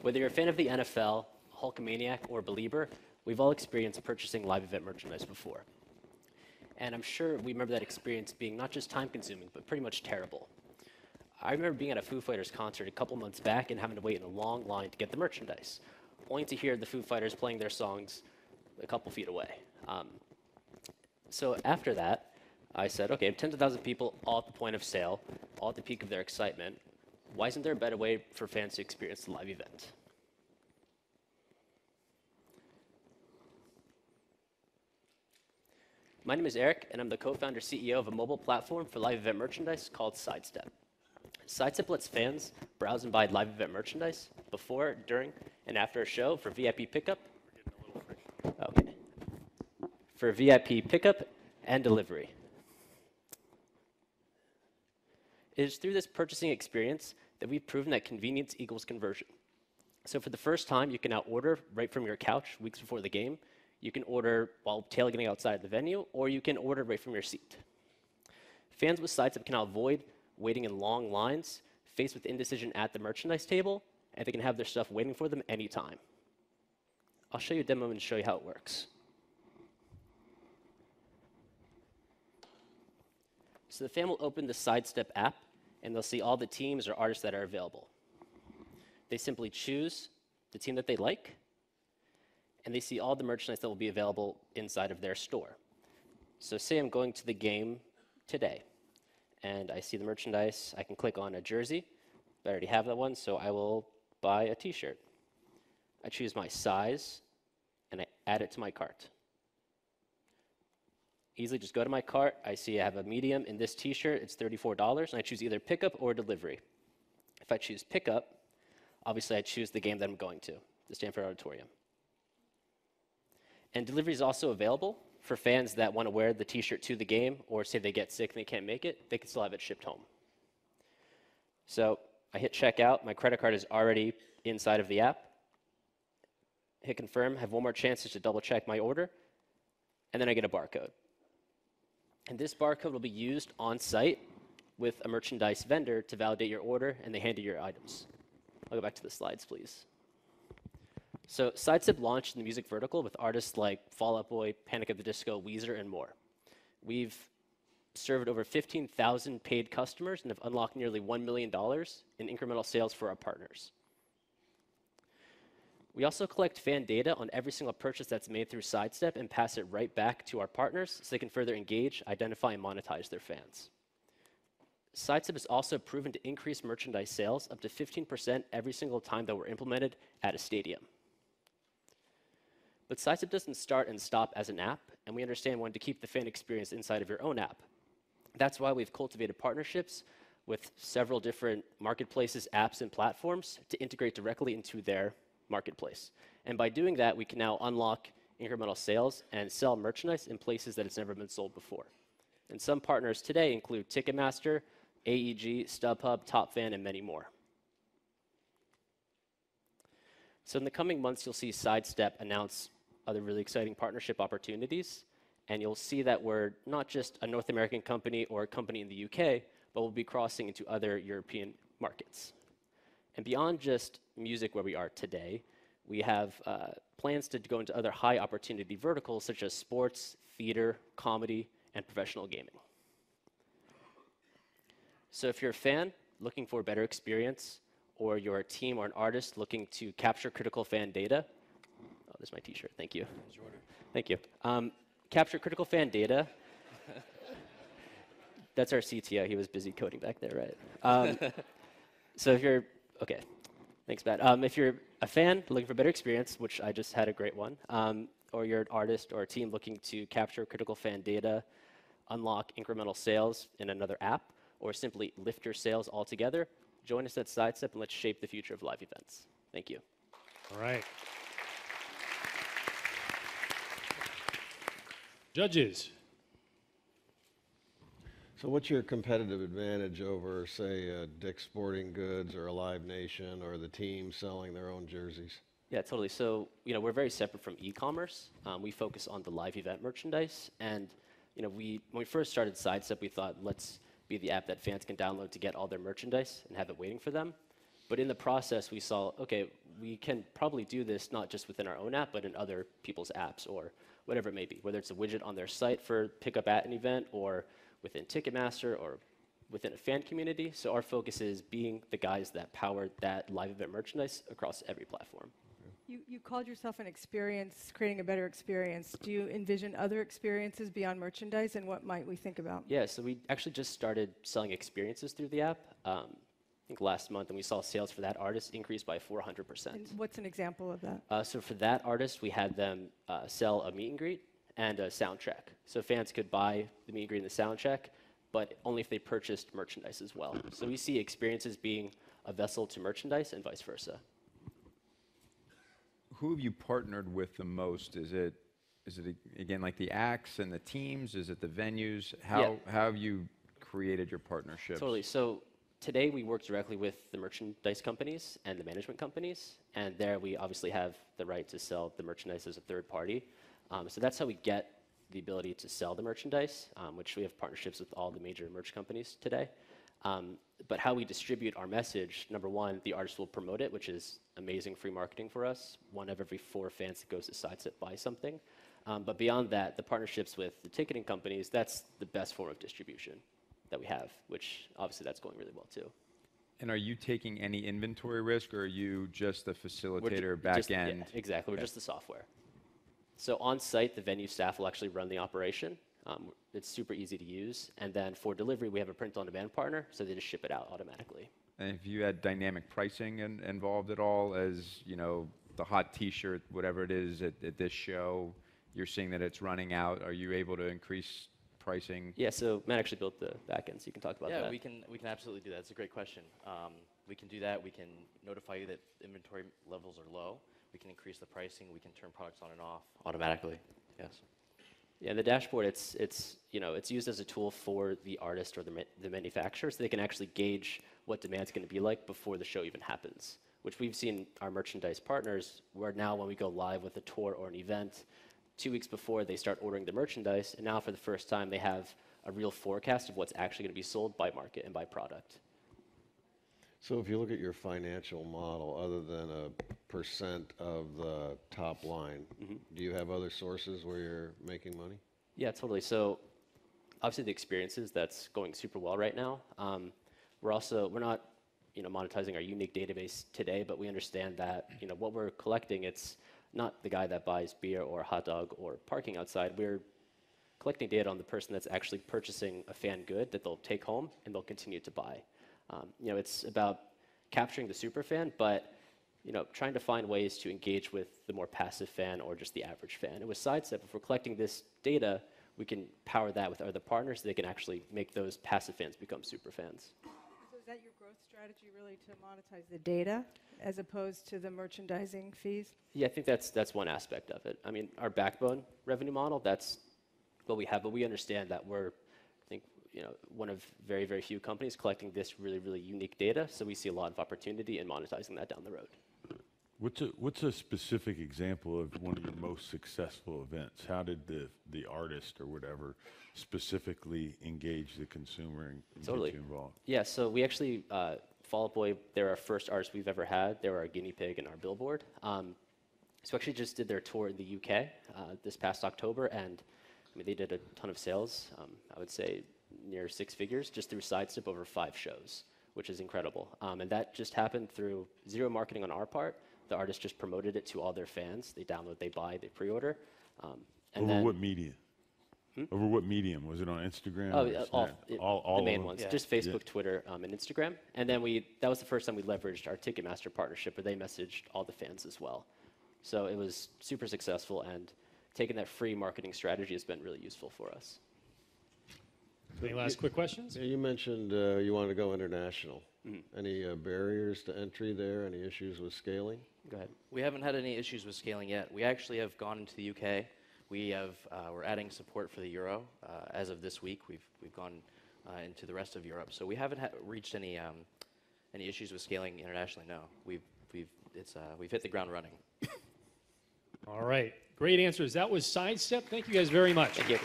Whether you're a fan of the NFL, Hulkamaniac, or Belieber, we've all experienced purchasing live event merchandise before. And I'm sure we remember that experience being not just time-consuming, but pretty much terrible. I remember being at a Foo Fighters concert a couple months back and having to wait in a long line to get the merchandise, only to hear the Foo Fighters playing their songs a couple feet away. So after that, I said, okay, tens of thousands of people all at the point of sale, all at the peak of their excitement. Why isn't there a better way for fans to experience the live event? My name is Eric, and I'm the co-founder CEO of a mobile platform for live event merchandise called Sidestep. Sidestep lets fans browse and buy live event merchandise before, during, and after a show for VIP pickup. Okay. For VIP pickup and delivery. It is through this purchasing experience that we've proven that convenience equals conversion. So for the first time, you can now order right from your couch weeks before the game. You can order while tailgating outside the venue, or you can order right from your seat. Fans with Sidestep can now avoid waiting in long lines, faced with indecision at the merchandise table, and they can have their stuff waiting for them anytime. I'll show you a demo and show you how it works. So the fan will open the Sidestep app, and they'll see all the teams or artists that are available. They simply choose the team that they like, and they see all the merchandise that will be available inside of their store. So say I'm going to the game today, and I see the merchandise. I can click on a jersey. I already have that one, so I will buy a t-shirt. I choose my size, and I add it to my cart. Easily just go to my cart. I see I have a medium in this t-shirt. It's $34, and I choose either pickup or delivery. If I choose pickup, obviously I choose the game that I'm going to, the Stanford Auditorium. And delivery is also available for fans that want to wear the t-shirt to the game, or say they get sick and they can't make it, they can still have it shipped home. So I hit checkout. My credit card is already inside of the app. Hit confirm. Have one more chance just to double check my order. And then I get a barcode. And this barcode will be used on site with a merchandise vendor to validate your order, and they hand you your items. I'll go back to the slides, please. So Sidestep launched in the music vertical with artists like Fall Out Boy, Panic at the Disco, Weezer, and more. We've served over 15,000 paid customers and have unlocked nearly $1 million in incremental sales for our partners. We also collect fan data on every single purchase that's made through Sidestep and pass it right back to our partners so they can further engage, identify, and monetize their fans. Sidestep has also proven to increase merchandise sales up to 15% every single time that we're implemented at a stadium. But Sidestep doesn't start and stop as an app, and we understand wanting to keep the fan experience inside of your own app. That's why we've cultivated partnerships with several different marketplaces, apps, and platforms to integrate directly into their marketplace. And by doing that, we can now unlock incremental sales and sell merchandise in places that it's never been sold before. And some partners today include Ticketmaster, AEG, StubHub, TopFan, and many more. So in the coming months, you'll see Sidestep announce other really exciting partnership opportunities, and you'll see that we're not just a North American company or a company in the UK, but we'll be crossing into other European markets. And beyond just music where we are today, we have plans to go into other high opportunity verticals such as sports, theater, comedy, and professional gaming. So if you're a fan looking for a better experience, or you're a team or an artist looking to capture critical fan data, oh, this is my t-shirt, thank you. Thank you. Capture critical fan data. That's our CTO, he was busy coding back there, right? So if you're, okay, thanks, Matt. If you're a fan looking for a better experience, which I just had a great one, or you're an artist or a team looking to capture critical fan data, unlock incremental sales in another app, or simply lift your sales altogether, join us at Sidestep and let's shape the future of live events. Thank you. All right. Judges. So what's your competitive advantage over, say, Dick's Sporting Goods or a Live Nation or the team selling their own jerseys? Yeah, totally. So, we're very separate from e-commerce. We focus on the live event merchandise. And, when we first started Sidestep, we thought, let's be the app that fans can download to get all their merchandise and have it waiting for them. But in the process, we saw, okay, we can probably do this not just within our own app, but in other people's apps or whatever it may be, whether it's a widget on their site for pickup at an event or within Ticketmaster or within a fan community. So our focus is being the guys that power that live event merchandise across every platform. You called yourself an experience, creating a better experience. Do you envision other experiences beyond merchandise, and what might we think about? Yeah, so we actually just started selling experiences through the app, I think last month, and we saw sales for that artist increase by 400%. And what's an example of that? So for that artist, we had them sell a meet and greet and a sound check. So fans could buy the meet and greet and the sound check, but only if they purchased merchandise as well. So we see experiences being a vessel to merchandise and vice versa. Who have you partnered with the most? Is it again like the acts and the teams? Is it the venues? How have you created your partnerships? Totally. So today we work directly with the merchandise companies and the management companies, and there we obviously have the right to sell the merchandise as a third party. So that's how we get the ability to sell the merchandise, which we have partnerships with all the major merch companies today. But how we distribute our message, number one, the artist will promote it, which is amazing free marketing for us. 1 of every 4 fans that goes to Sidestep buys something. But beyond that, the partnerships with the ticketing companies, that's the best form of distribution that we have, which obviously that's going really well too. And are you taking any inventory risk, or are you just the facilitator back end? Yeah, exactly. We're just the software. So on site, the venue staff will actually run the operation. It's super easy to use. And then for delivery, we have a print-on-demand partner, so they just ship it out automatically. And if you had dynamic pricing involved at all, as you know, the hot T-shirt, whatever it is at this show, you're seeing that it's running out. Are you able to increase pricing? Yeah. So Matt actually built the backend, so you can talk about that. Yeah, we can absolutely do that. It's a great question. We can do that. We can notify you that inventory levels are low. We can increase the pricing. We can turn products on and off automatically. Yes. Yeah, the dashboard, it's used as a tool for the artist or the manufacturer, so they can actually gauge what demand's going to be like before the show even happens, which we've seen our merchandise partners, where now when we go live with a tour or an event, 2 weeks before they start ordering the merchandise, and now for the first time they have a real forecast of what's actually going to be sold by market and by product. So if you look at your financial model, other than a percent of the top line, do you have other sources where you're making money? Yeah, totally. So obviously the experiences, that's going super well right now. We're not monetizing our unique database today, but we understand that what we're collecting, it's not the guy that buys beer or a hot dog or parking outside. We're collecting data on the person that's actually purchasing a fan good that they'll take home and they'll continue to buy. It's about capturing the super fan, but trying to find ways to engage with the more passive fan or just the average fan. And with Sidestep, if we're collecting this data, we can power that with other partners so they can actually make those passive fans become super fans. So is that your growth strategy, really, to monetize the data as opposed to the merchandising fees? Yeah, I think that's one aspect of it. I mean, our backbone revenue model, that's what we have, but we understand that we're, one of very, very few companies collecting this really, really unique data, so we see a lot of opportunity in monetizing that down the road. What's a specific example of one of your most successful events? How did the artist or whatever specifically engage the consumer and Totally. get you involved? Yeah, so we actually, Fall Out Boy, they're our first artist we've ever had. They were our guinea pig and our billboard. So we actually just did their tour in the UK this past October, and they did a ton of sales. I would say near 6 figures just through Sidestep over 5 shows, which is incredible. And that just happened through zero marketing on our part. The artist just promoted it to all their fans. They download, they buy, they pre-order. Over what medium? Over what medium? Was it on Instagram? All the main ones. Yeah. Just Facebook, Twitter, and Instagram. And then that was the first time we leveraged our Ticketmaster partnership where they messaged all the fans as well. So it was super successful, and taking that free marketing strategy has been really useful for us. Any last quick questions? Yeah, you mentioned you wanted to go international. Any barriers to entry there? Any issues with scaling? Go ahead. We haven't had any issues with scaling yet. We actually have gone into the UK. We're adding support for the Euro. As of this week, we've gone into the rest of Europe. So we haven't reached any issues with scaling internationally. No, we've hit the ground running. All right. Great answers. That was Sidestep. Thank you guys very much. Thank you.